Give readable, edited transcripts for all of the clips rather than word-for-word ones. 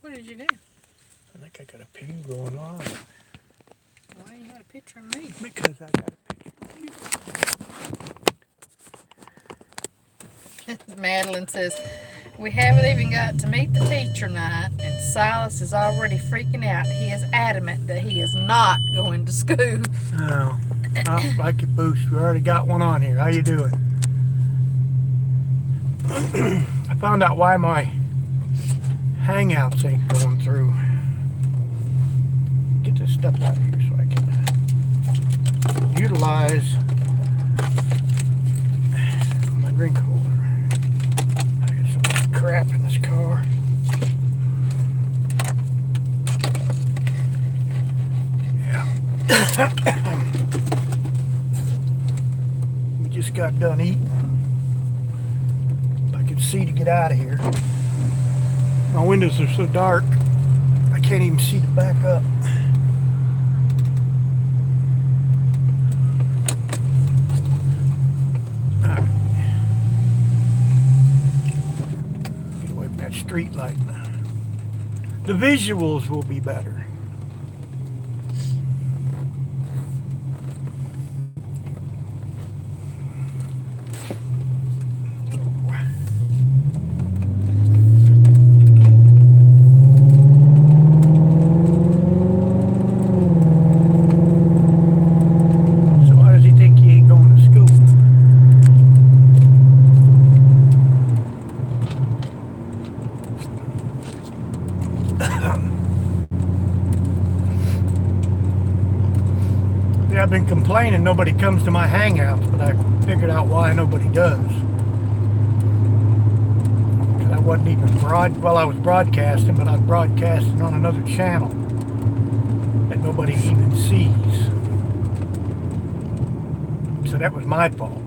What did you do? I think I got a pig going on. Why you got a picture of me? Because I got a picture. Madeline says, we haven't even got to meet the teacher night, and Silas is already freaking out. He is adamant that he is not going to school. Oh, like your boost. We already got one on here. How you doing? I found out why my Hangouts ain't going through. Get this stuff out of here so I can utilize my drink holder. I got so much crap in this car. Yeah. We just got done eating. I could see to get out of here. My windows are so dark, I can't even see to back up. Get away from that street light. The visuals will be better. I've been complaining nobody comes to my Hangouts, but I figured out why nobody does. Because I wasn't even I was broadcasting, but I was broadcasting on another channel that nobody even sees. So that was my fault.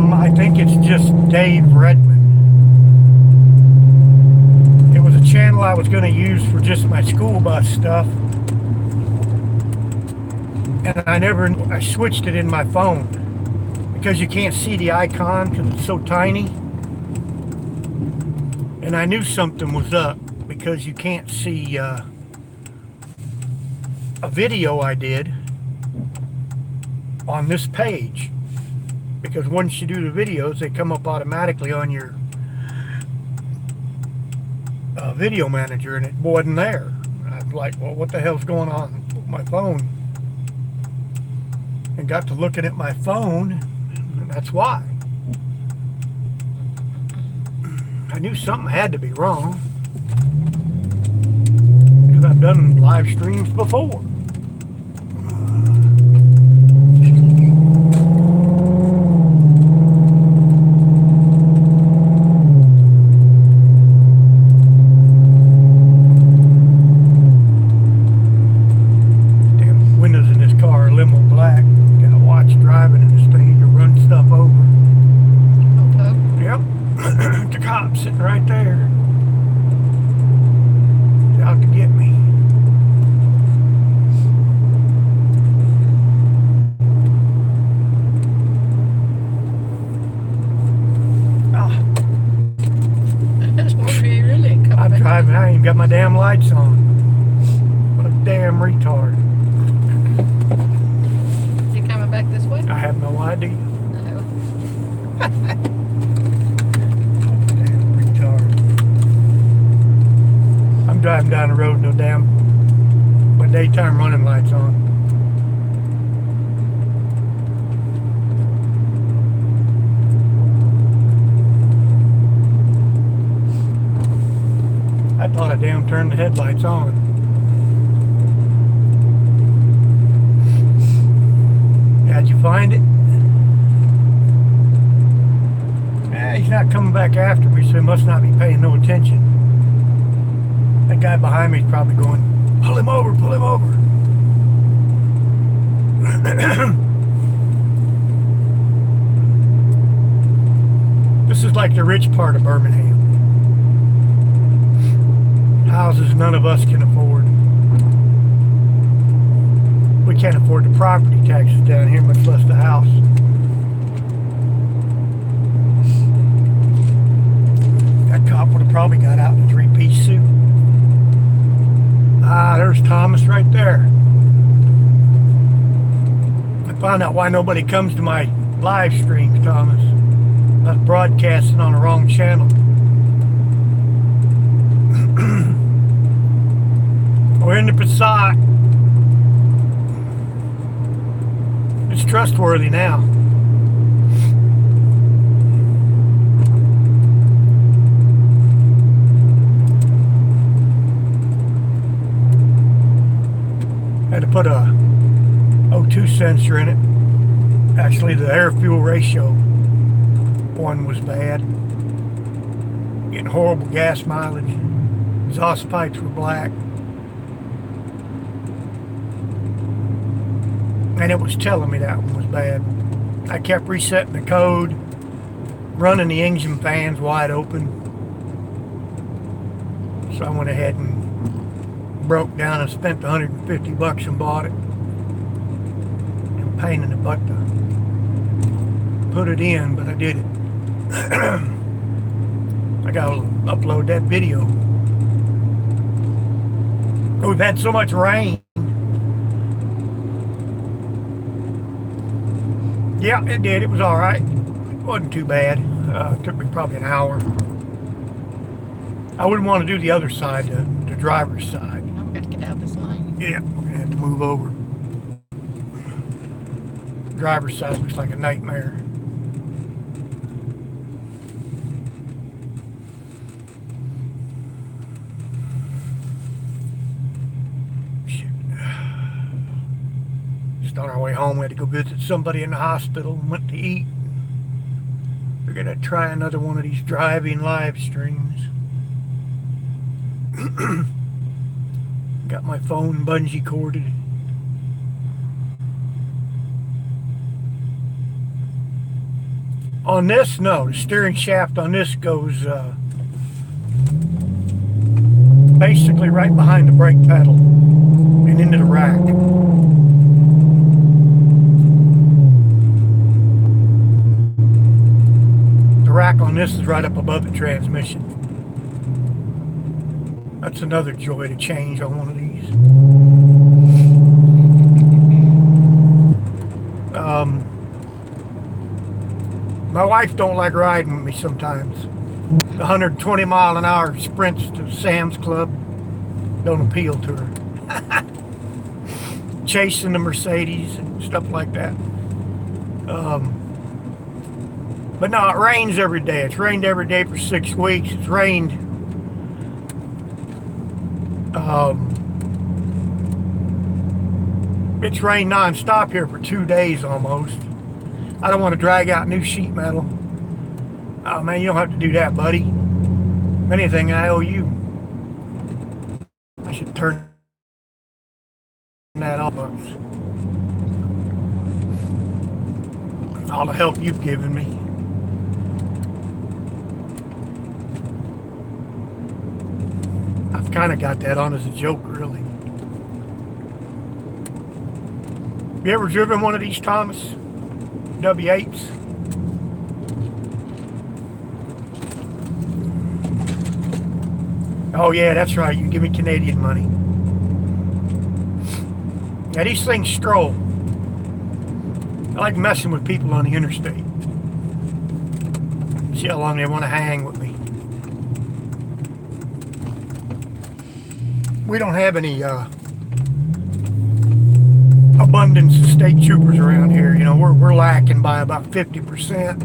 I think it's just Dave Redmond. It was a channel I was going to use for just my school bus stuff. And I switched it in my phone because you can't see the icon because it's so tiny. And I knew something was up because you can't see a video I did on this page. Because once you do the videos, they come up automatically on your video manager, and it wasn't there. I was like, well, what the hell's going on with my phone? And got to looking at my phone, and that's why. I knew something had to be wrong. Because I've done live streams before. Sitting right there. He's out to get me. I'm driving. I ain't even got my damn lights on. What a damn retard. You coming back this way? I have no idea. No. I'm driving down the road, no damn my daytime running lights on. I thought I damn turned the headlights on. How'd you find it? He's not coming back after me, so he must not be paying no attention. That guy behind me is probably going, pull him over, pull him over. This is like the rich part of Birmingham. Houses none of us can afford. we can't afford the property taxes down here, much less the house. That cop would have probably got out in a three-piece suit. Ah, there's Thomas right there. I found out why nobody comes to my live streams, Thomas. I was broadcasting on the wrong channel. We're in the Passat. It's trustworthy now. Had to put a O2 sensor in it. Actually, the air-fuel ratio one was bad. Getting horrible gas mileage. Exhaust pipes were black. And it was telling me that one was bad. I kept resetting the code, running the engine fans wide open. So I went ahead and broke down and spent $150 and bought it. And pain in the butt to put it in, but I did it. I gotta upload that video. We've had so much rain. Yeah, it did. It was all right. It wasn't too bad. It took me probably an hour. I wouldn't want to do the other side, the driver's side. I'm going to get out of this lane. Yeah, we're going to have to move over. Driver's side looks like a nightmare. On our way home, we had to go visit somebody in the hospital and went to eat. We're going to try another one of these driving live streams. Got my phone bungee corded. On this, no, the steering shaft on this goes basically right behind the brake pedal and into the rack. Rack on this is right up above the transmission. That's another joy to change on one of these. My wife don't like riding with me sometimes. The 120 mile an hour sprints to Sam's Club don't appeal to her. Chasing the Mercedes and stuff like that. But no, it rains every day. It's rained every day for 6 weeks. It's rained it's rained non-stop here for 2 days almost. I don't want to drag out new sheet metal. Oh man, you don't have to do that, buddy. If anything, I owe you. I should turn that off. All the help you've given me. I've kind of got that on as a joke, really. You ever driven one of these, Thomas? W8s? Oh yeah, that's right. You give me Canadian money. Yeah, these things stroll. I like messing with people on the interstate. See how long they want to hang with me. We don't have any abundance of state troopers around here. You know, we're lacking by about 50%.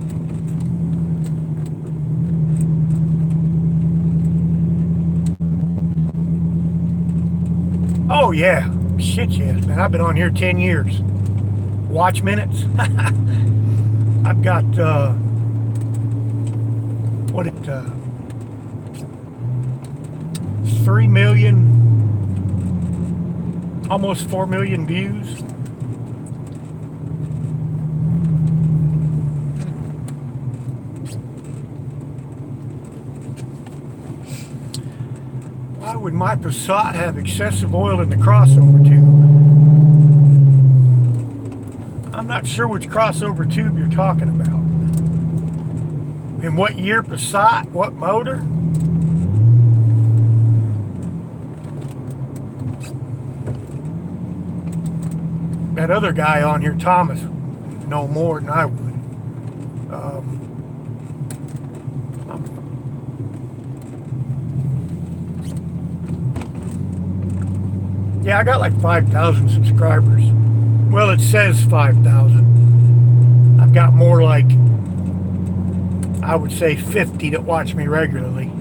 Oh yeah, shit yes, man. I've been on here 10 years. Watch minutes. I've got 3 million, almost 4 million views. Why would my Passat have excessive oil in the crossover tube? I'm not sure which crossover tube you're talking about. In what year, Passat, what motor? That other guy on here, Thomas, know more than I would. Yeah, I got like 5,000 subscribers. Well, it says 5,000. I've got more like, I would say 50 that watch me regularly.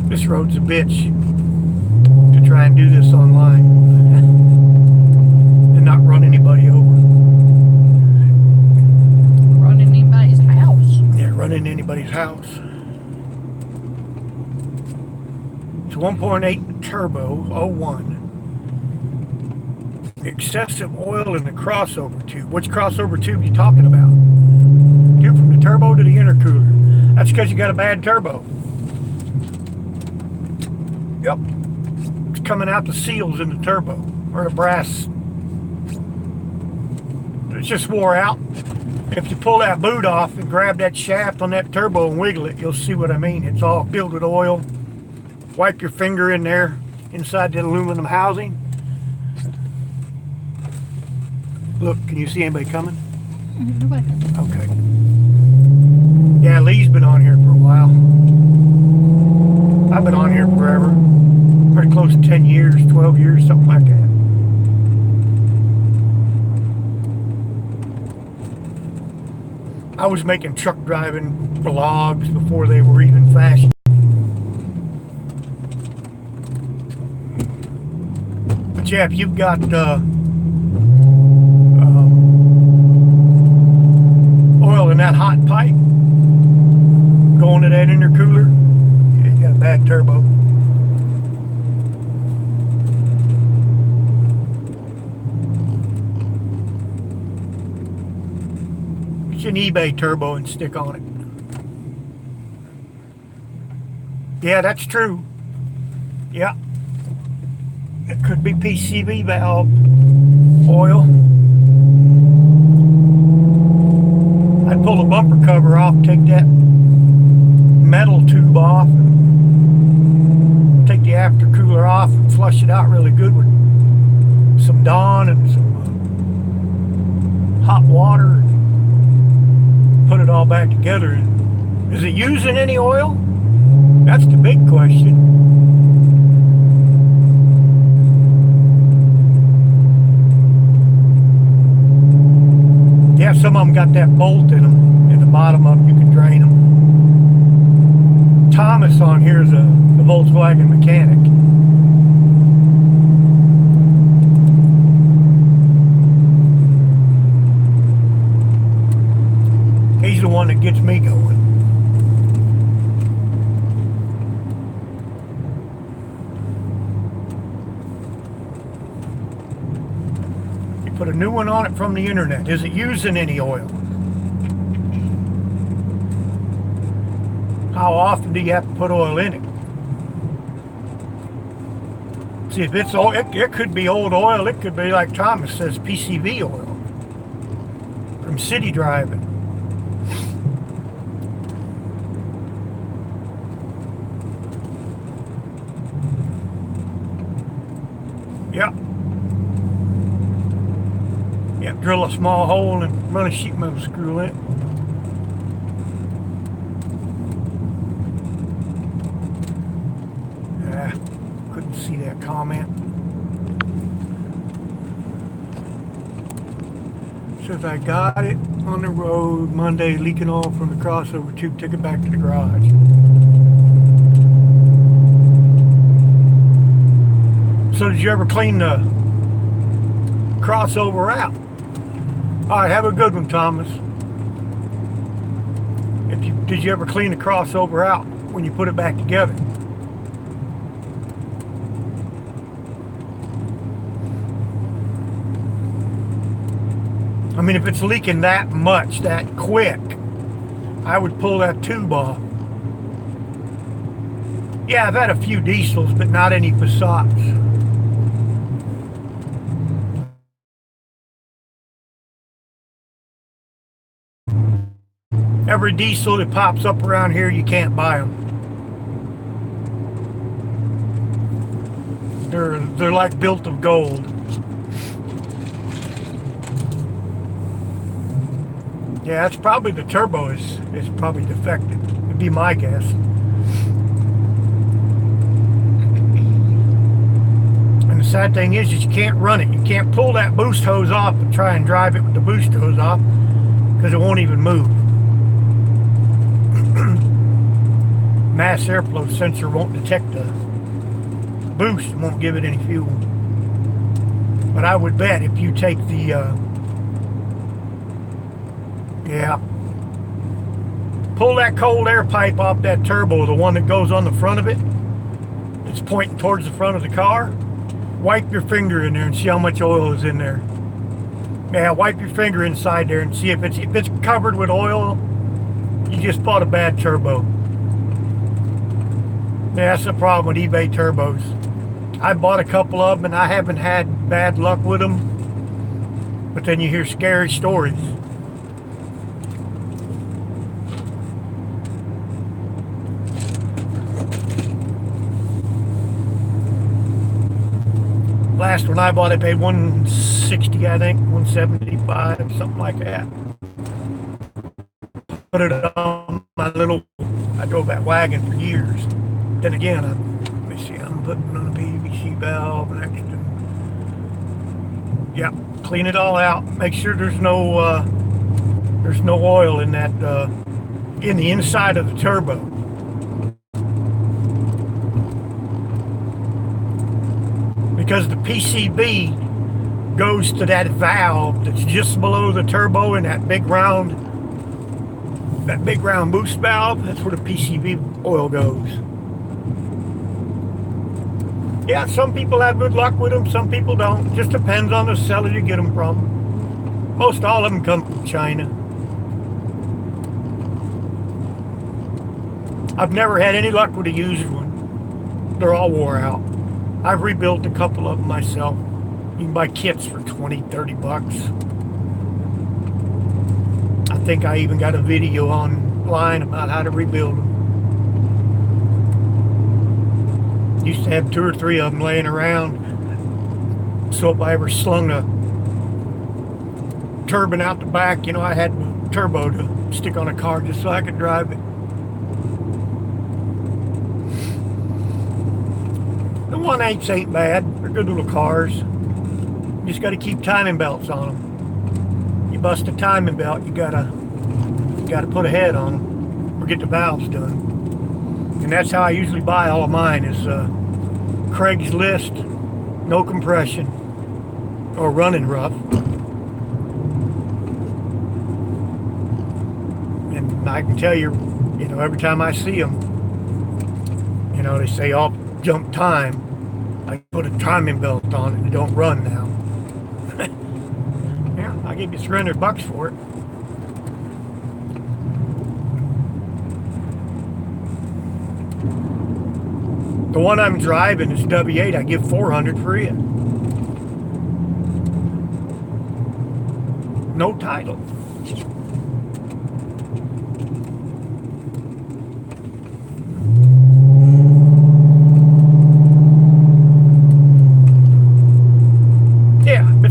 This road's a bitch to try and do this online and not run anybody over. Running anybody's house. Yeah, run into anybody's house. It's 1.8 turbo, 01. Excessive oil in the crossover tube. Which crossover tube you talking about? Tube from the turbo to the intercooler. That's because you got a bad turbo. Yep. It's coming out the seals in the turbo, or the brass. It's just wore out. If you pull that boot off and grab that shaft on that turbo and wiggle it, you'll see what I mean. It's all filled with oil. Wipe your finger in there, inside the aluminum housing. Look, can you see anybody coming? Nobody. Okay. Yeah, Lee's been on here for a while. I've been on here forever. Pretty close to 10 years, 12 years, something like that. I was making truck driving vlogs before they were even fashioned. But yeah, if you've got oil in that hot pipe going to that intercooler, you got a bad turbo. It's an eBay turbo and stick on it. Yeah, that's true. Yeah. It could be PCV valve oil. I'd pull the bumper cover off, take that metal tube off, take the aftercooler off and flush it out really good with some Dawn and some hot water. Put it all back together. Is it using any oil? That's the big question. Yeah, some of them got that bolt in them. In the bottom of them, you can drain them. Thomas on here is a Volkswagen mechanic. He's the one that gets me going. You put a new one on it from the internet. Is it using any oil? How often do you have to put oil in it? See, if it's old, it could be old oil. It could be, like Thomas says, PCV oil from city driving. Yep. Yep, drill a small hole and run a sheet metal screw in it. Couldn't see that comment. Says I got it on the road Monday, leaking oil from the crossover tube, took it back to the garage. So did you ever clean the crossover out? All right, have a good one, Thomas. Did you ever clean the crossover out when you put it back together? I mean, if it's leaking that much, that quick, I would pull that tube off. Yeah, I've had a few diesels, but not any Passats. every diesel that pops up around here, you can't buy them. They're like built of gold. Yeah, it's probably the turbo is probably defective. Would be my guess. And the sad thing is you can't run it. You can't pull that boost hose off and try and drive it with the boost hose off because it won't even move. Mass airflow sensor won't detect the boost and won't give it any fuel. But I would bet if you take the pull that cold air pipe off that turbo, the one that goes on the front of it, it's pointing towards the front of the car, wipe your finger in there and see how much oil is in there. Yeah, wipe your finger inside there and see if it's covered with oil, you just bought a bad turbo. Yeah, that's the problem with eBay turbos. I bought a couple of them and I haven't had bad luck with them, but then you hear scary stories. Last one I bought, I paid $160, I think, $175, something like that. Put it on my little, I drove that wagon for years. Then again, let me see, I'm putting on a PVC valve next to, yeah, clean it all out. Make sure there's no oil in that, in the inside of the turbo. Because the PCB goes to that valve that's just below the turbo and that big round boost valve. That's where the PCB oil goes. Yeah, some people have good luck with them, some people don't. It just depends on the seller you get them from. Most all of them come from China. I've never had any luck with a used one. They're all wore out. I've rebuilt a couple of them myself. You can buy kits for 20, 30 bucks. I think I even got a video online about how to rebuild them. Used to have 2 or 3 of them laying around. So if I ever slung a turbine out the back, I had a turbo to stick on a car just so I could drive it. The 1.8s ain't bad. They're good little cars. You just got to keep timing belts on them. You bust a timing belt, you gotta put a head on them or get the valves done. And that's how I usually buy all of mine is Craigslist, no compression, or running rough. And I can tell you, every time I see them, they say, "Oh, jump time." I put a timing belt on it and it don't run now. Yeah, I'll give you $300 for it. The one I'm driving is W8. I give $400 for it. No title.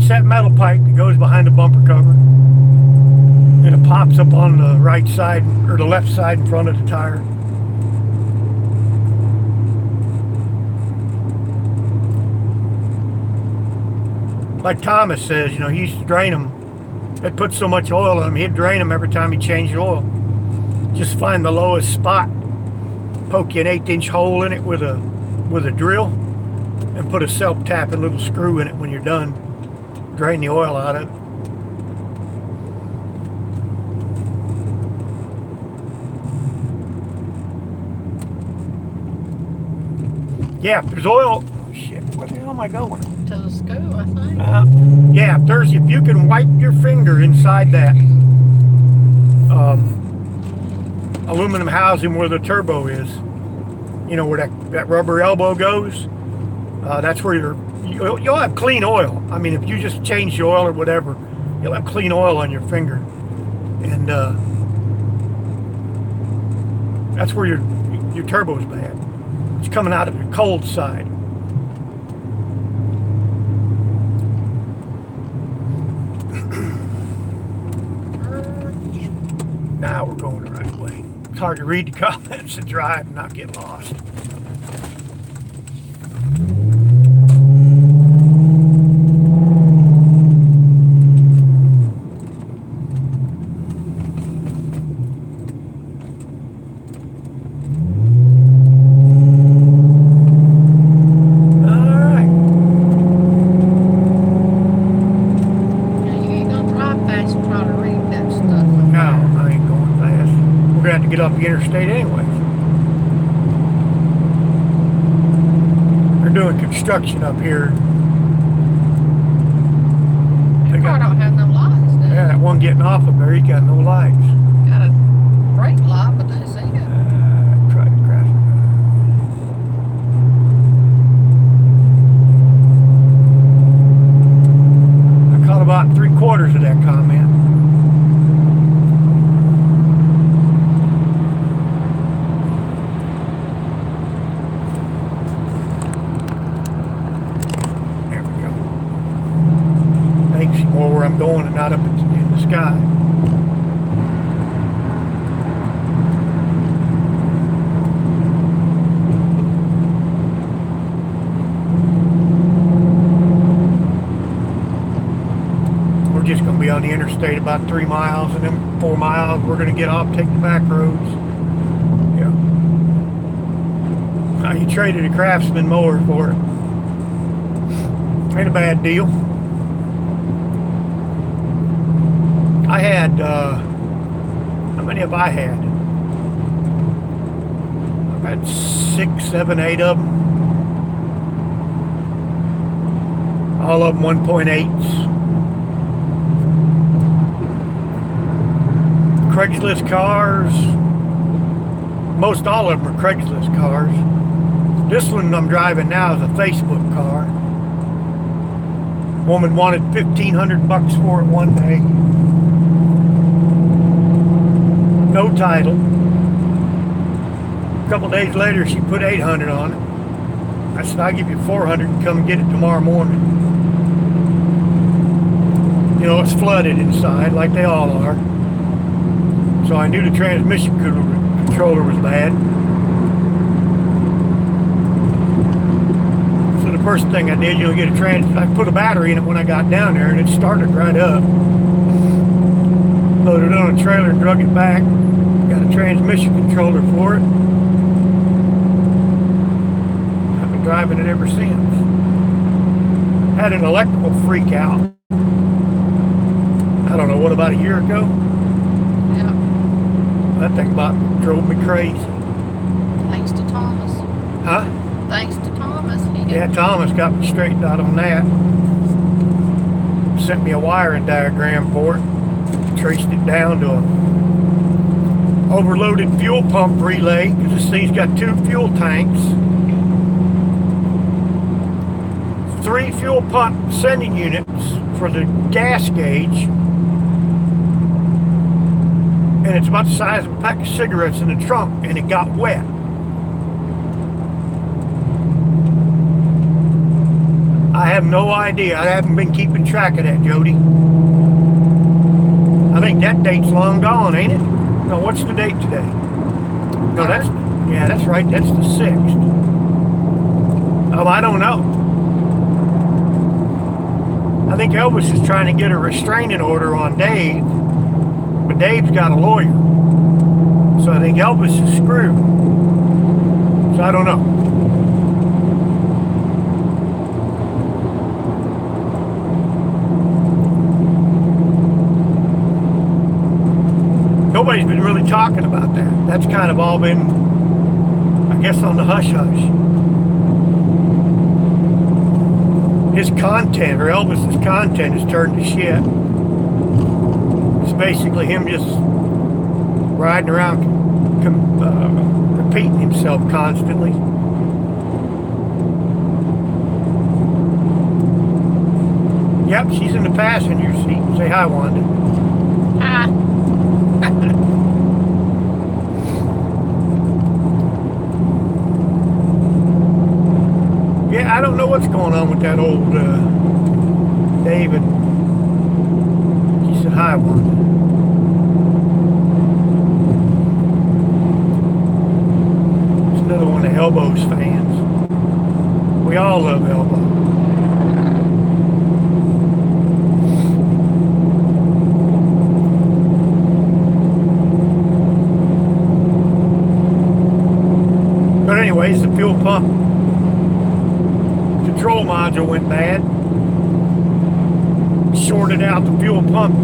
That metal pipe that goes behind the bumper cover and it pops up on the right side or the left side in front of the tire. Like Thomas says, he used to drain them. It put so much oil in them, he'd drain them every time he changed oil. Just find the lowest spot, poke you an 1/8-inch hole in it with a drill and put a self-tapping little screw in it when you're done. Drain the oil out of it. Yeah, if there's oil. Shit, where the hell am I going? To the school, I think. Yeah, if you can wipe your finger inside that aluminum housing where the turbo is, where that rubber elbow goes, that's where you'll have clean oil. I mean, if you just change the oil or whatever, you'll have clean oil on your finger. And That's where your turbo's bad. It's coming out of the cold side. Now we're going the right way. It's hard to read the comments and drive and not get lost. Get up the interstate anyways. They're doing construction up here. They don't have no lights. Yeah, that one getting off of there, he got no lights. Got a brake light, but they see it. Try to crash it. I caught about 3/4 of that comment. More where I'm going and not up in the sky. We're just going to be on the interstate about 3 miles, and then 4 miles we're going to get off, take the back roads. Yeah. Now you traded a Craftsman mower for it. Ain't a bad deal. I had, how many have I had? I've had 6, 7, 8 of them. All of them 1.8s. Craigslist cars. Most all of them are Craigslist cars. This one I'm driving now is a Facebook car. Woman wanted $1,500 for it one day. No title. A couple days later, she put $800 on it. I said, I'll give you $400 and come and get it tomorrow morning. You know, it's flooded inside, like they all are. So I knew the transmission controller was bad. So the first thing I did, get I put a battery in it when I got down there, and it started right up. Loaded it on a trailer and drug it back. Got a transmission controller for it. I've been driving it ever since. Had an electrical freak out. I don't know, what, about a year ago? Yeah. That thing about drove me crazy. Thanks to Thomas. Huh? Thanks to Thomas. Yeah, Thomas got me straightened out on that. Sent me a wiring diagram for it. Traced it down to a overloaded fuel pump relay, because this thing's got 2 fuel tanks, 3 fuel pump sending units for the gas gauge, and it's about the size of a pack of cigarettes in the trunk, and it got wet. I have no idea. I haven't been keeping track of that, Jody. I think that date's long gone, ain't it? No, what's the date today? No, that's right. That's the 6th. Oh, I don't know. I think Elvis is trying to get a restraining order on Dave, but Dave's got a lawyer. So I think Elvis is screwed. So I don't know. Nobody's been really talking about that. That's kind of all been, I guess, on the hush-hush. His content, or Elvis's content, has turned to shit. It's basically him just riding around, repeating himself constantly. Yep, she's in the passenger seat. Say hi, Wanda. Hi. Yeah, I don't know what's going on with that old David. He said hi, Wanda. It's another one of Elbows fans. We all love Elbow. But anyways, the fuel pump control module went bad. Shorted out the fuel pump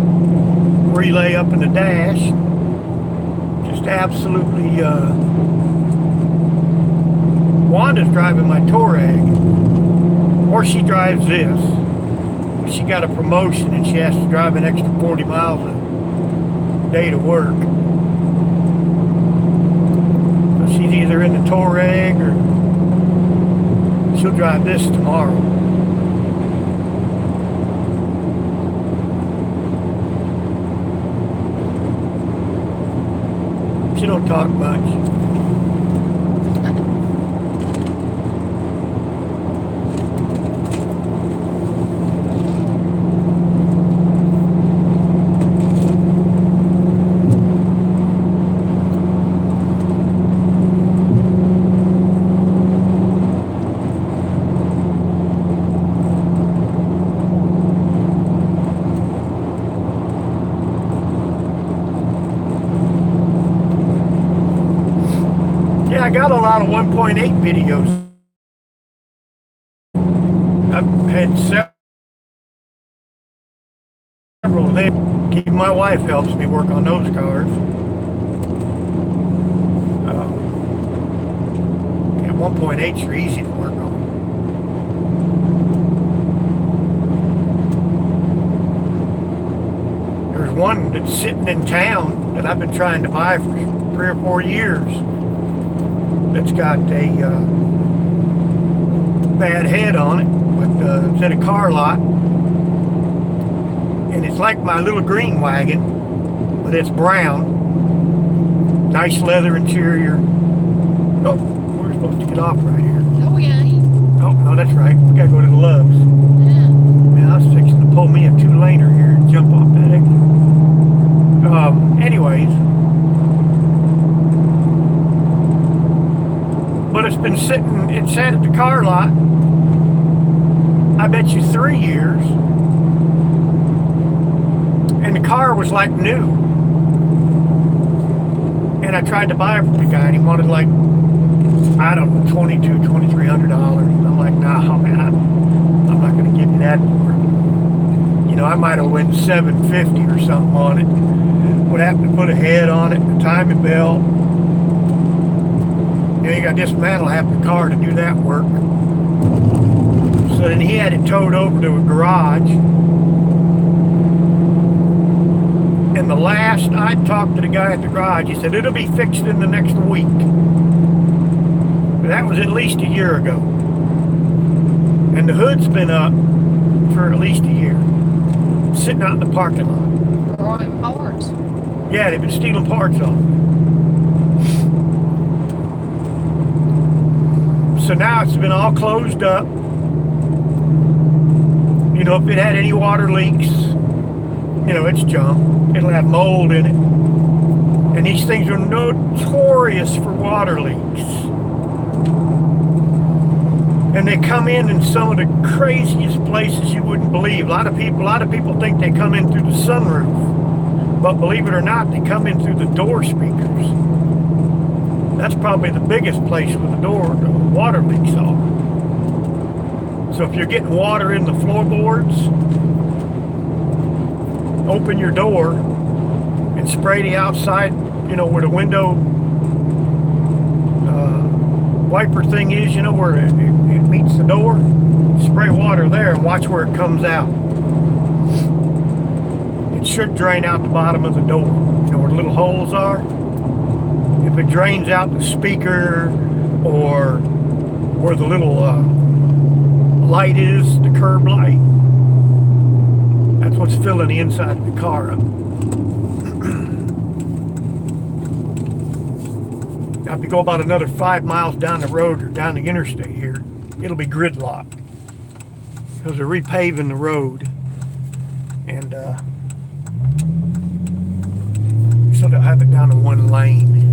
relay up in the dash. Just absolutely. Wanda's driving my Touareg, or she drives this. She got a promotion and she has to drive an extra 40 miles a day to work. So she's either in the Touareg or she'll drive this tomorrow. She don't talk much. Yeah, I got a lot of 1.8 videos. I've had several of them. My wife helps me work on those cars. Yeah, 1.8s are easy to work on. There's one that's sitting in town that I've been trying to buy for 3 or 4 years. That's got a bad head on it, but it's at a car lot, and it's like my little green wagon, but it's brown. Nice leather interior. Oh, we're supposed to get off right here. No, we ain't. Oh, no, that's right. We gotta go to the Loves. Yeah. Man, I was fixing to pull me a 2-laner here and jump off that exit. Anyways. But it's been sitting, it sat at the car lot, I bet you 3 years. And the car was like new. And I tried to buy it from the guy and he wanted like, I don't know, $2,200, $2,300. I'm like, nah, man, I'm not going to give you that for it. You know, I might have went $750 or something on it. Would have to put a head on it, a timing belt. You got to dismantle half the car to do that work. So then he had it towed over to a garage. And the last I talked to the guy at the garage, he said it'll be fixed in the next week. But that was at least a year ago. And the hood's been up for at least a year. Sitting out in the parking lot. Throwing parts. Yeah, they've been stealing parts off. So now it's been all closed up. You know, if it had any water leaks, you know, it's junk. It'll have mold in it. And these things are notorious for water leaks. And they come in some of the craziest places you wouldn't believe. A lot of people think they come in through the sunroof. But believe it or not, they come in through the door speakers. That's probably the biggest place where the water leaks are. So if you're getting water in the floorboards, open your door and spray the outside, you know, where the window wiper thing is, you know, where it meets the door. Spray water there and watch where it comes out. It should drain out the bottom of the door, you know, where the little holes are. If it drains out the speaker or where the little light is, the curb light, that's what's filling the inside of the car up. Now, if you go about another 5 miles down the road or down the interstate here, it'll be gridlocked because they're repaving the road, and so they'll have it down to one lane.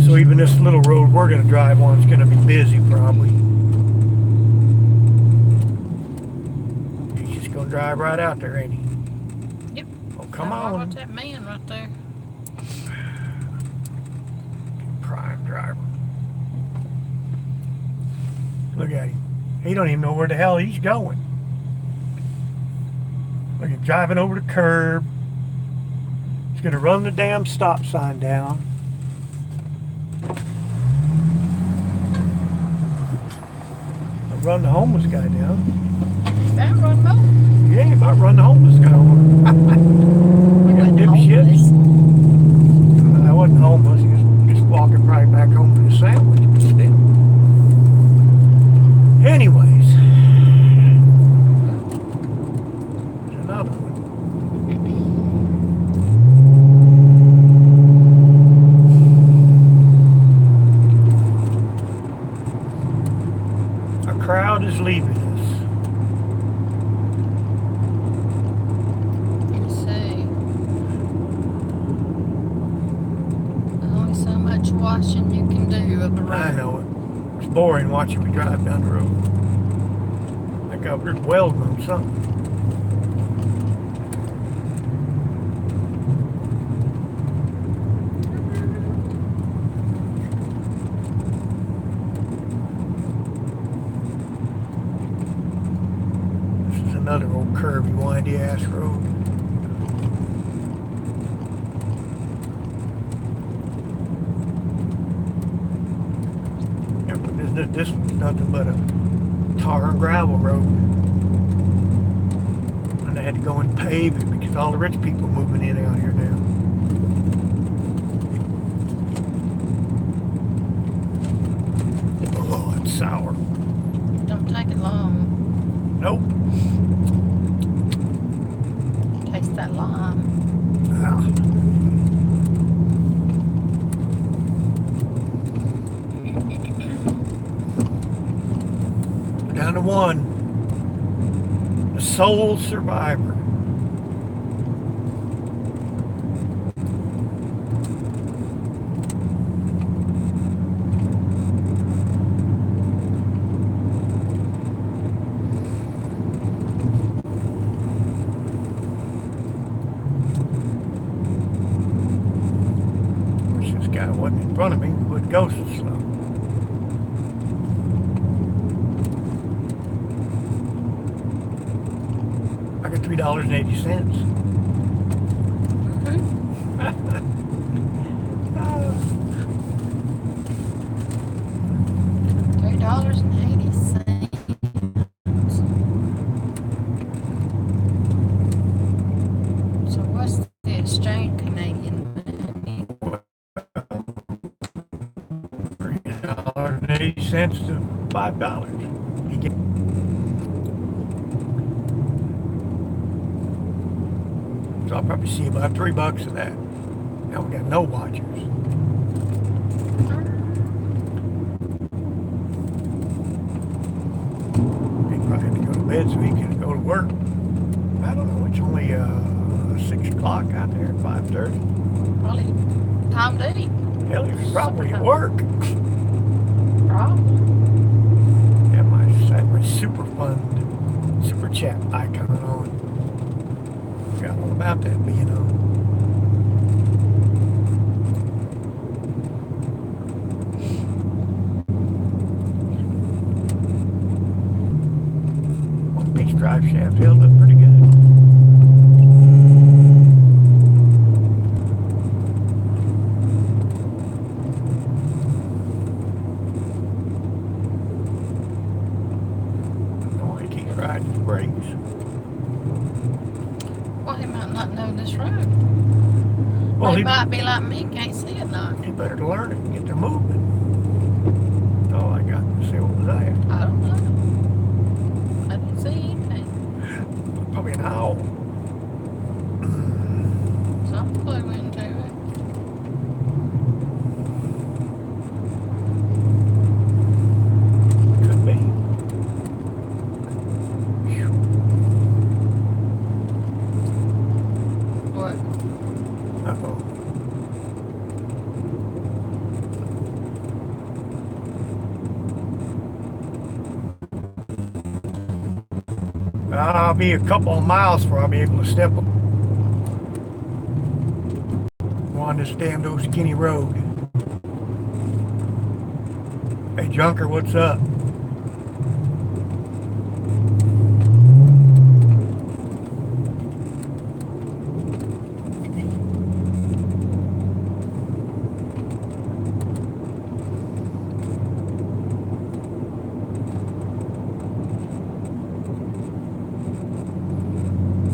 So even this little road we're going to drive on is going to be busy probably. He's just going to drive right out there, ain't he? Yep. Oh, come How on. about that man right there? Prime driver. Look at him. He don't even know where the hell he's going. Look, he's driving over the curb. He's going to run the damn stop sign down. He'll run the homeless guy down. That run more. Yeah, he about run the homeless guy over. Look at dipshit. I wasn't homeless. He was just walking right back home with a sandwich, but still. Anyways, there's another one. A crowd is leaving us. Let's see. Only so much washing you can do of the road. I know it. It's boring watching me drive down the road. I think I was welding on something. This is another old curvy, windy ass road. Yeah, but this one's nothing but a tar and gravel road. And they had to go and pave it because all the rich people are moving in out here now. Oh, it's sour. Don't take it long. Nope. Taste that lime. Ah. Down to one. The sole survivor. Wish this guy wasn't in front of me. He would go so slow. I got $3.80. $3.80. So what's the exchange Canadian money? $3.80 to $5. You get. So I'll probably see about $3 of that. Now we got no watchers. He probably have to go to bed so he can go to work. I don't know. It's only 6 o'clock out there, 5:30. Probably time to eat. Hell, he's probably at work. Probably. Yeah, my super fund, super chat icon on. Forgot all about that being on. One piece drive shaft held up pretty good. Oh, he keeps riding his brakes. Well, he might not know this road. Well, He he might be like me, can't see it now. better learn it and get to moving. That's all I got to see what was that. I don't know. I didn't see anything. Probably an owl. Some flew into it. I'll be a couple of miles before I'll be able to step on this damn old skinny road. Hey, Junker, what's up?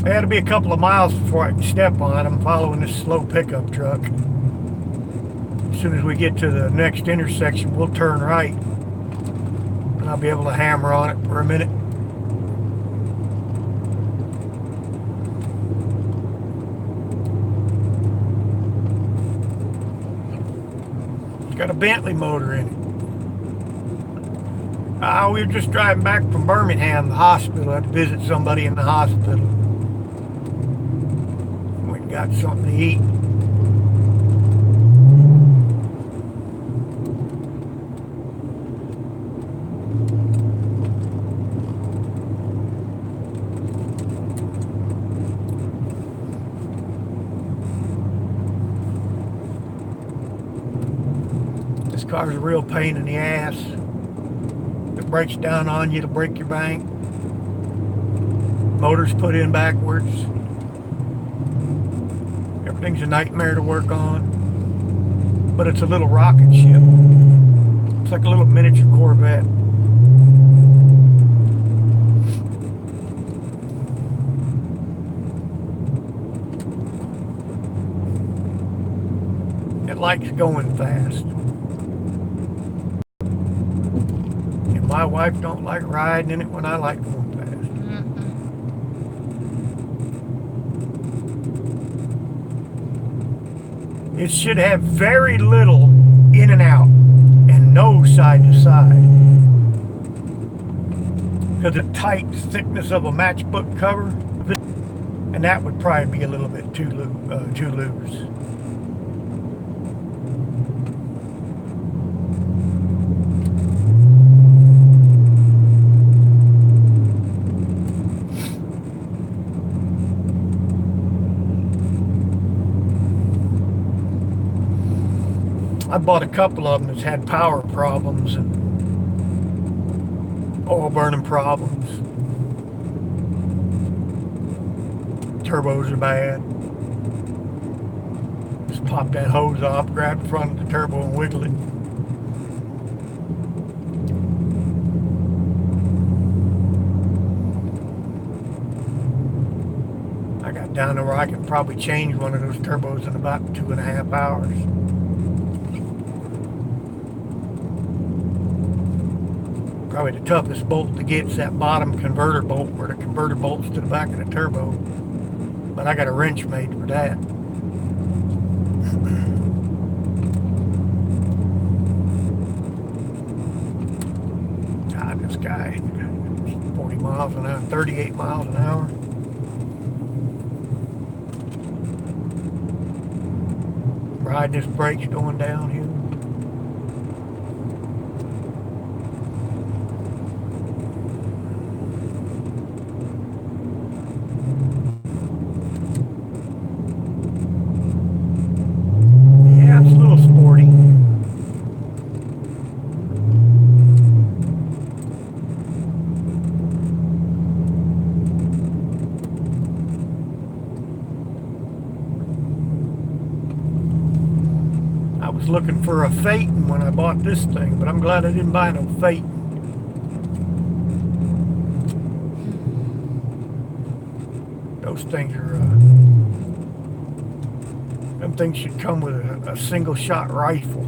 It had to be a couple of miles before I can step on it. I'm following this slow pickup truck. As soon as we get to the next intersection, we'll turn right. And I'll be able to hammer on it for a minute. It's got a Bentley motor in it. We were just driving back from Birmingham, the hospital. I had to visit somebody in the hospital. We got something to eat. This car's a real pain in the ass. It breaks down on you to break your bank. Motor's put in backwards. Everything's a nightmare to work on. But it's a little rocket ship. It's like a little miniature Corvette. It likes going fast. And my wife don't like riding in it when I like going fast. It should have very little in and out and no side to side. Because the tight thickness of a matchbook cover, and that would probably be a little bit too loose. I bought a couple of them that's had power problems and oil burning problems. Turbos are bad. Just pop that hose off, grab the front of the turbo and wiggle it. I got down to where I could probably change one of those turbos in about 2.5 hours. Probably the toughest bolt to get is that bottom converter bolt where the converter bolts to the back of the turbo. But I got a wrench made for that. God, this guy, 40 miles an hour, 38 miles an hour. Riding this brakes going downhill. Looking for a Phaeton when I bought this thing, but I'm glad I didn't buy no Phaeton. Those things are, them things should come with a single shot rifle.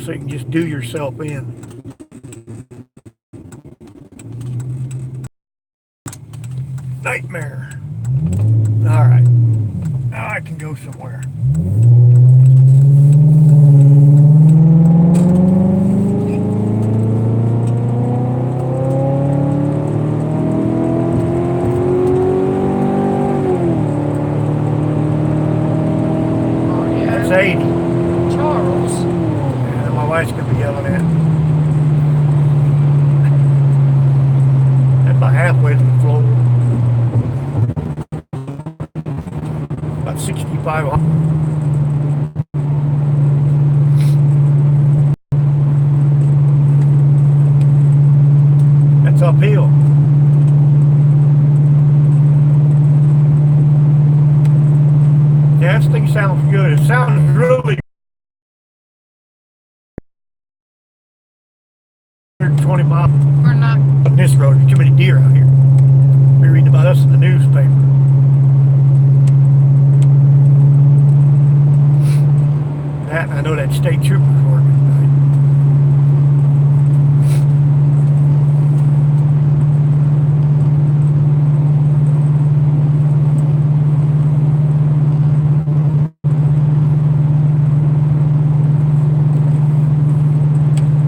So you can just do yourself in. Nightmare. All right. Now I can go somewhere. Oh, yeah. That's 80. Charles. Yeah, my wife's going to be yelling at me. 500. That's uphill. Yeah, this thing sounds good. It sounds really 120 miles. We're not. On this road, there's too many deer out here. We're reading about us in the newspaper. That, and I know that state trooper's working tonight.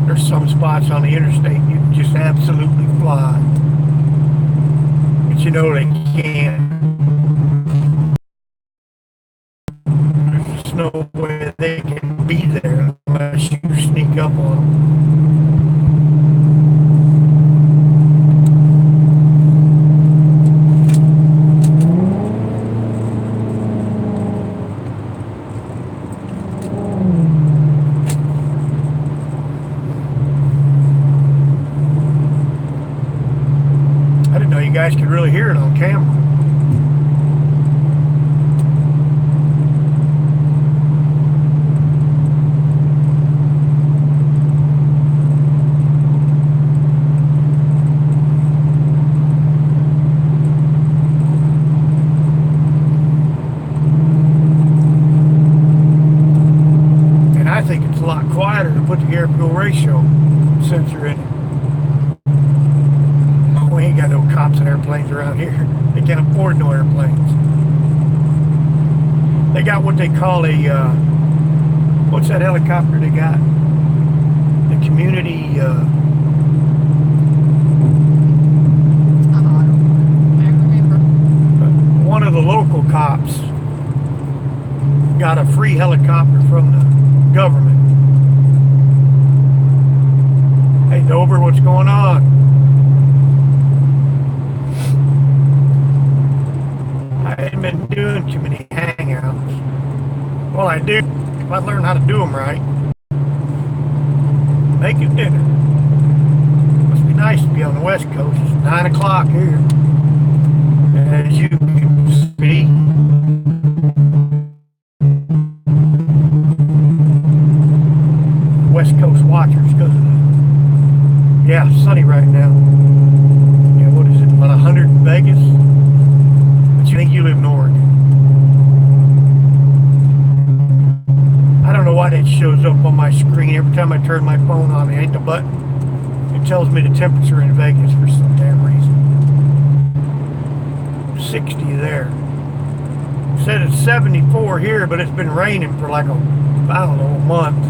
There's some spots on the interstate you can just absolutely fly. But you know they can't. There's no way they can be there unless you sneak up on them. I didn't know you guys could really hear it on camera. And I think it's a lot quieter to put the air-fuel ratio sensor in it. We ain't got no cops and airplanes around here. They can't afford no airplanes. They got what they call a, what's that helicopter they got? The community, I remember. one of the local cops got a free helicopter from the government. Hey, Dover, what's going on? I haven't been doing too many hangouts. Well, I do. If I learn how to do them right, making dinner. Must be nice to be on the West Coast. It's 9 o'clock here. As you can see, West Coast watchers because of the, yeah, sunny right now. Yeah, what is it, about 100 in Vegas? But you think you live in Oregon. I don't know why that shows up on my screen every time I turn my phone on. It ain't the button. It tells me the temperature in Vegas for some damn reason. 60 there. It said it's 74 here, but it's been raining for like a, I don't know, a month.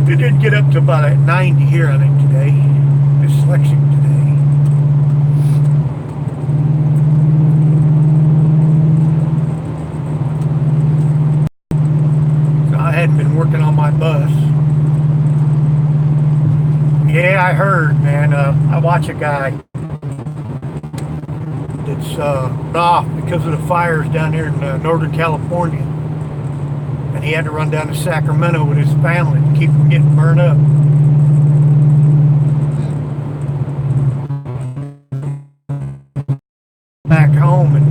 It did get up to about 90 here, I think, today. Dyslexic today. So I hadn't been working on my bus. Yeah, I heard, man. I watch a guy that's off because of the fires down here in Northern California. And he had to run down to Sacramento with his family to keep from getting burned up. Back home and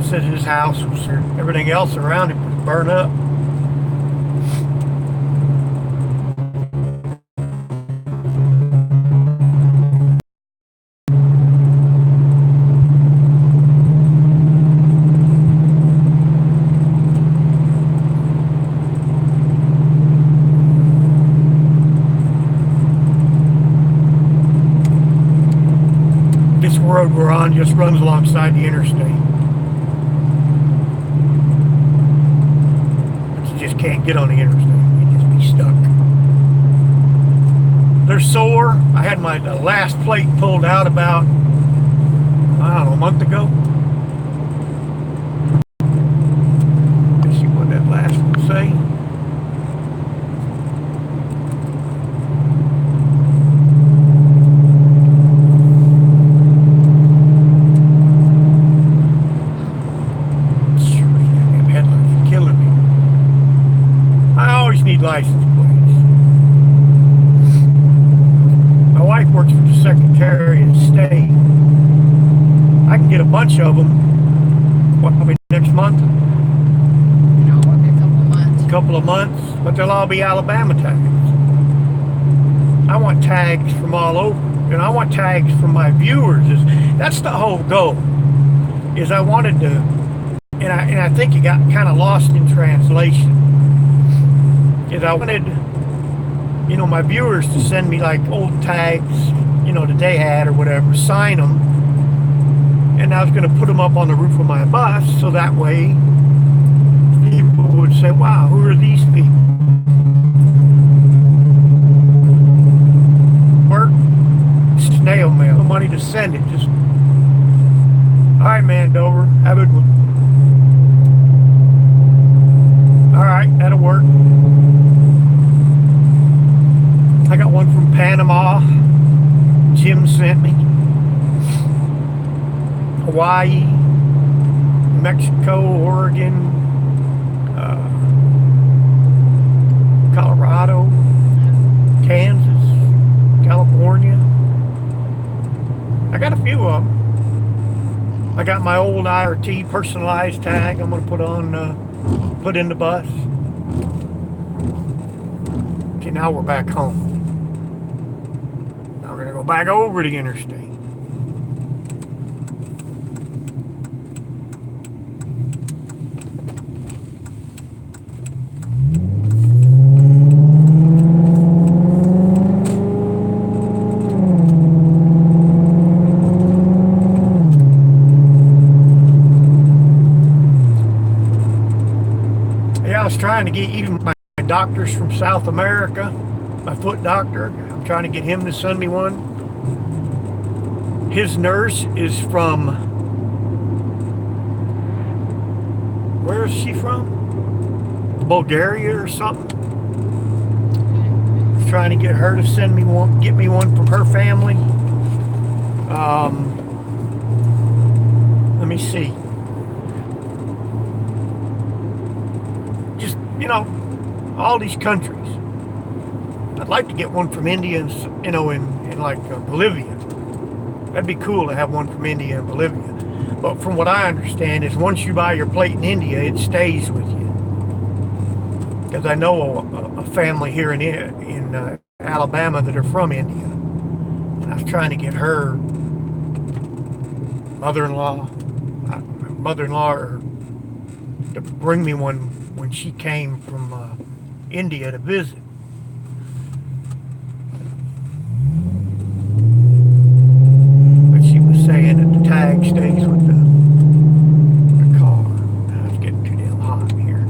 said his house was, everything else around him was burned up. This road we're on just runs alongside the interstate. But you just can't get on the interstate. You just be stuck. They're sore. I had my last plate pulled out about, I don't know, a month ago. Let's see what that last one say. license plates. My wife works for the Secretary of State. I can get a bunch of them, what, probably next month? No, maybe a couple of months. A couple of months, but they'll all be Alabama tags. I want tags from all over, and I want tags from my viewers. That's the whole goal. Is I wanted to, and I think it got kind of lost in translation. Is I wanted, my viewers to send me like old tags, that they had or whatever, sign them, and I was going to put them up on the roof of my bus so that way people would say, "Wow, who are these people?" Snail mail, no money to send it. Just, all right, man, Dover, have a good one. All right, that'll work. I got one from Panama. Jim sent me. Hawaii, Mexico, Oregon, Colorado, Kansas, California. I got a few of them. I got my old IRT personalized tag I'm going to put in the bus. Okay, now we're back home. Now we're going to go back over the interstate. I was trying to get even my doctors from South America, my foot doctor, I'm trying to get him to send me one. His nurse is from, where is she from? Bulgaria or something. I was trying to get her to send me one, get me one from her family. Let me see. All these countries. I'd like to get one from India and, in like Bolivia. That'd be cool to have one from India and Bolivia. But from what I understand is once you buy your plate in India, it stays with you. Because I know a family here in Alabama that are from India. And I was trying to get her mother-in-law to bring me one when she came from India to visit. But she was saying that the tag stays with the car. Now it's getting too damn hot here.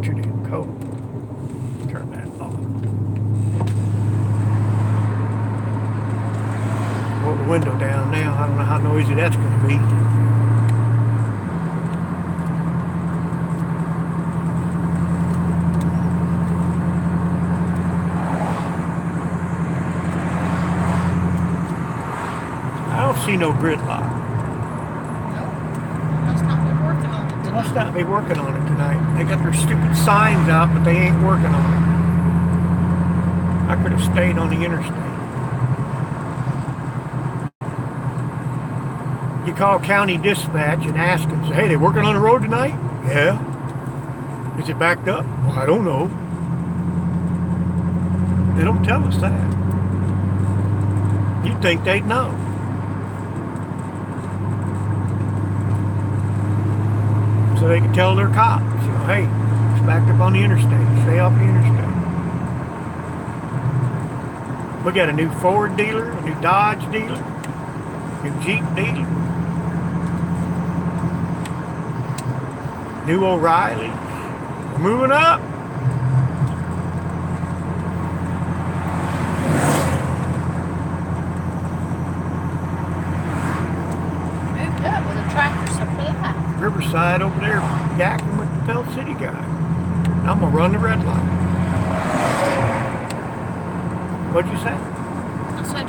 Too damn cold. Turn that off. Roll the window down now. I don't know how noisy that's going to be. See no gridlock. Nope. Must not be working on it tonight. Must not be working on it tonight. They got their stupid signs out, but they ain't working on it. I could have stayed on the interstate. You call county dispatch and ask them, say, "Hey, they working on the road tonight?" "Yeah." "Is it backed up?" "Well, I don't know." They don't tell us that. You'd think they'd know. So they can tell their cops, "Hey, it's backed up on the interstate. Stay off the interstate." We got a new Ford dealer, a new Dodge dealer, a new Jeep dealer, new O'Reilly. We're moving up. Moved up with a tractor supply. Riverside over there yakking with the Pell City guy. I'm gonna run the red light. What'd you say? I said,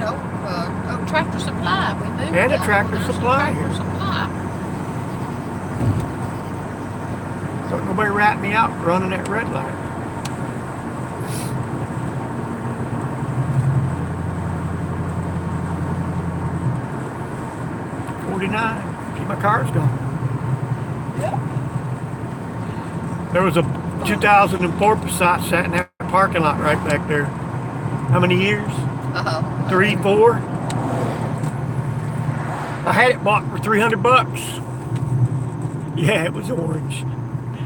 Tractor Supply. We moved And a up. Tractor There's Supply Tractor here. Supply. Don't nobody rat me out for running that red light. $149. Keep my car's gone. Yep. There was a 2004 Passat sat in that parking lot right back there. How many years? 3, 4. I had it bought for $300. Yeah, it was orange.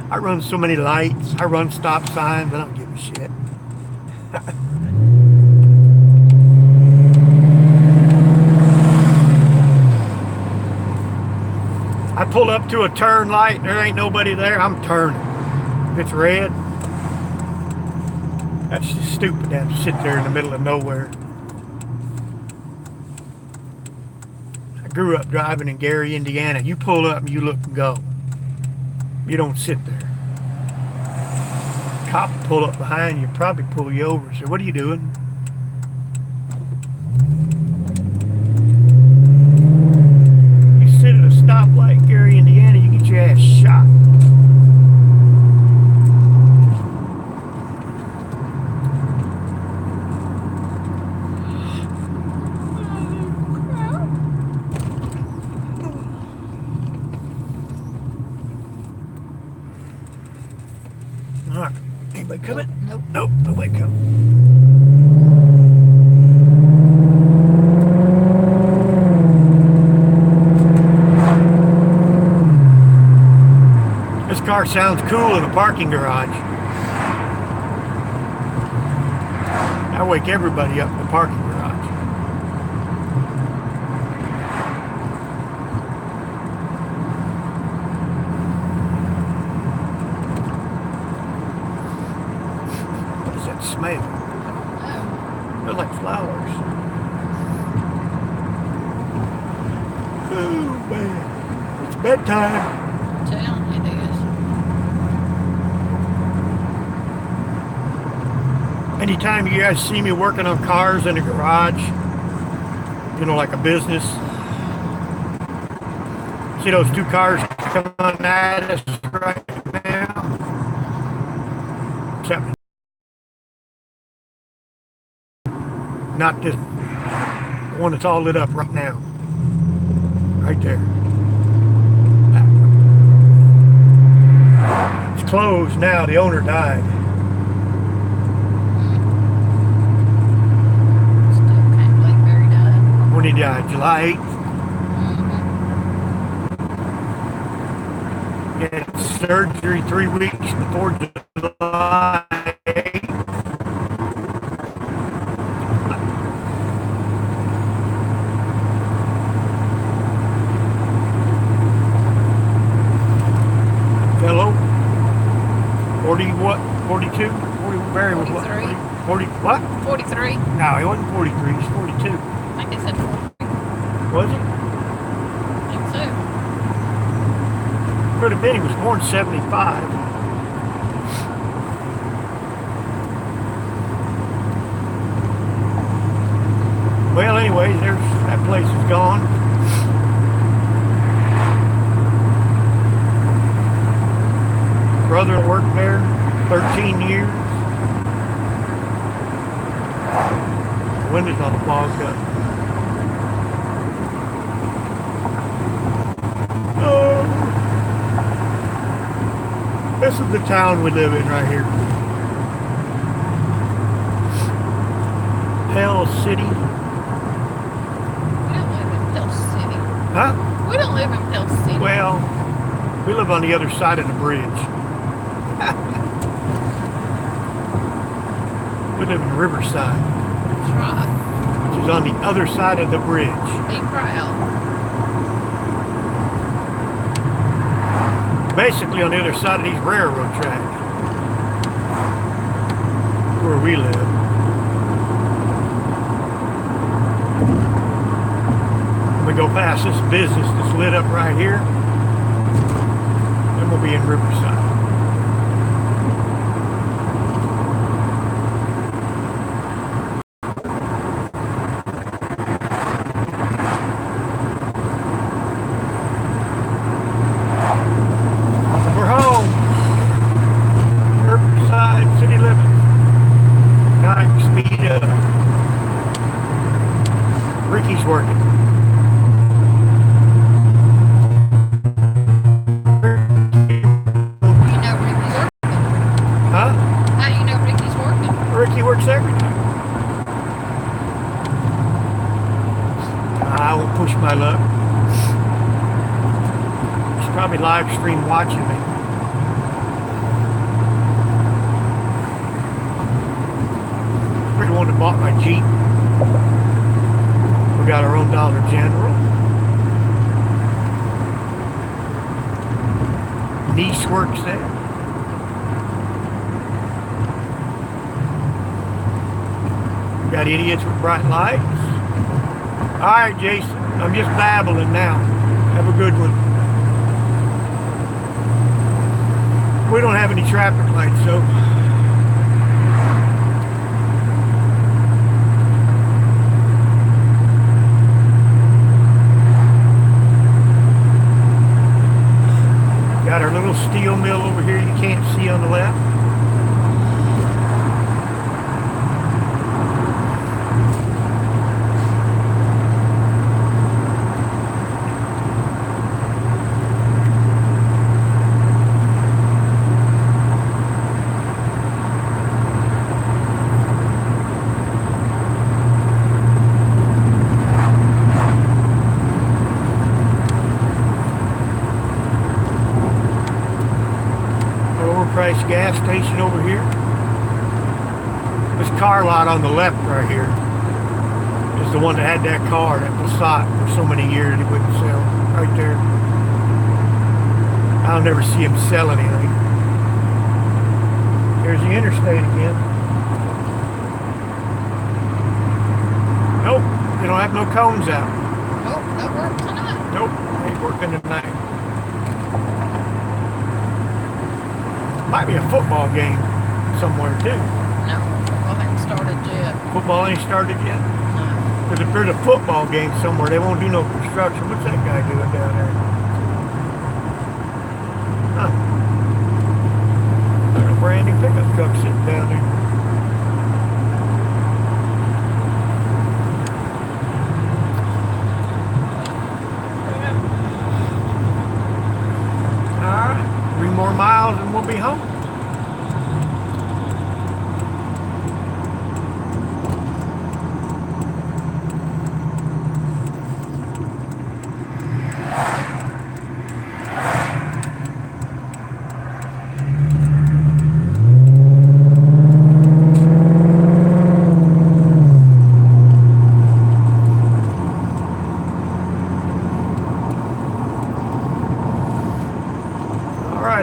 I run so many lights. I run stop signs. I don't give a shit. I pull up to a turn light. There ain't nobody there. I'm turning. If it's red, that's just stupid to have to sit there in the middle of nowhere. I grew up driving in Gary, Indiana. You pull up and you look and go. You don't sit there. Cop will pull up behind you, probably pull you over and say, "What are you doing?" You sit at a stoplight in Gary, Indiana, you get your ass shot. Alright, anybody coming? Nope. Nope, nobody coming. This car sounds cool in a parking garage. I wake everybody up in the parking garage. What does that smell? Smells like flowers. Oh man, it's bedtime. Town it is. Anytime you guys see me working on cars in a garage, you know, like a business, see those two cars coming at us right now? Except not this one that's all lit up right now. Right there. That one. It's closed now. The owner died. Still can't believe Barry died. When he died, July 8th. He had surgery 3 weeks before July 8th. Fellow, 40 what? 42? 40, Barry was what? 43. 40 what? 43. No, he wasn't 43, he's 42. I think they said 43. Was he? I think so. Could have been, he was born 75. Well, anyway, there's that place is gone. Brother worked there 13 years. The windows all fogged up. Oh, this is the town we live in right here. Pell City. We don't live in Pell City. Huh? We don't live in Pell City. Well, we live on the other side of the bridge. We live in Riverside, That's right. which is on the other side of the bridge. Be proud. Basically on the other side of these railroad tracks. Where we live. We go past this business that's lit up right here, then we'll be in Riverside. We're home. Riverside, city living. Gotta speed up. Ricky's working. push my luck. He's probably live stream watching me. We're the one that bought my Jeep. We got our own Dollar General. Niece works there. Got idiots with bright lights. All right, Jason. I'm just babbling now. Have a good one. We don't have any traffic lights, so. Got our little steel mill over here you can't see on the left. Price gas station over here. This car lot on the left right here is the one that had that car, that Passat, for so many years he wouldn't sell. Right there. I'll never see him sell anything. Here's the interstate again. Nope, they don't have no cones out. Nope, no work tonight. Nope, ain't working tonight. Might be a football game somewhere too. No, football hasn't started yet. Football ain't started yet? No. Because if there's a football game somewhere, they won't do no construction. What's that guy doing down there? Huh. There's a brand new pickup truck sitting down there. Alright, 3 more miles and we'll be home.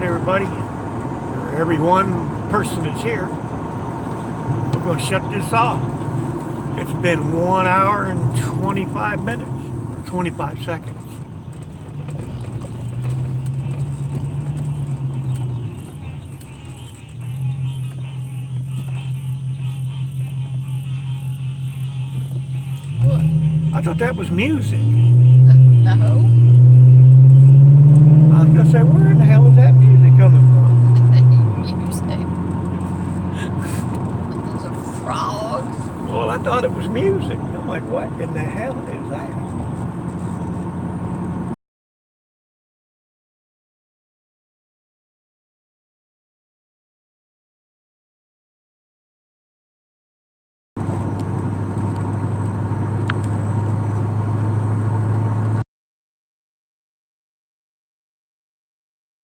Everybody, or every one person that's here, we're going to shut this off. It's been 1 hour and 25 minutes, 25 seconds. What? I thought that was music. No. I was going to say, where in the hell is that music coming from? Music. Those are frogs. Well, I thought it was music. I'm like, what in the hell is that?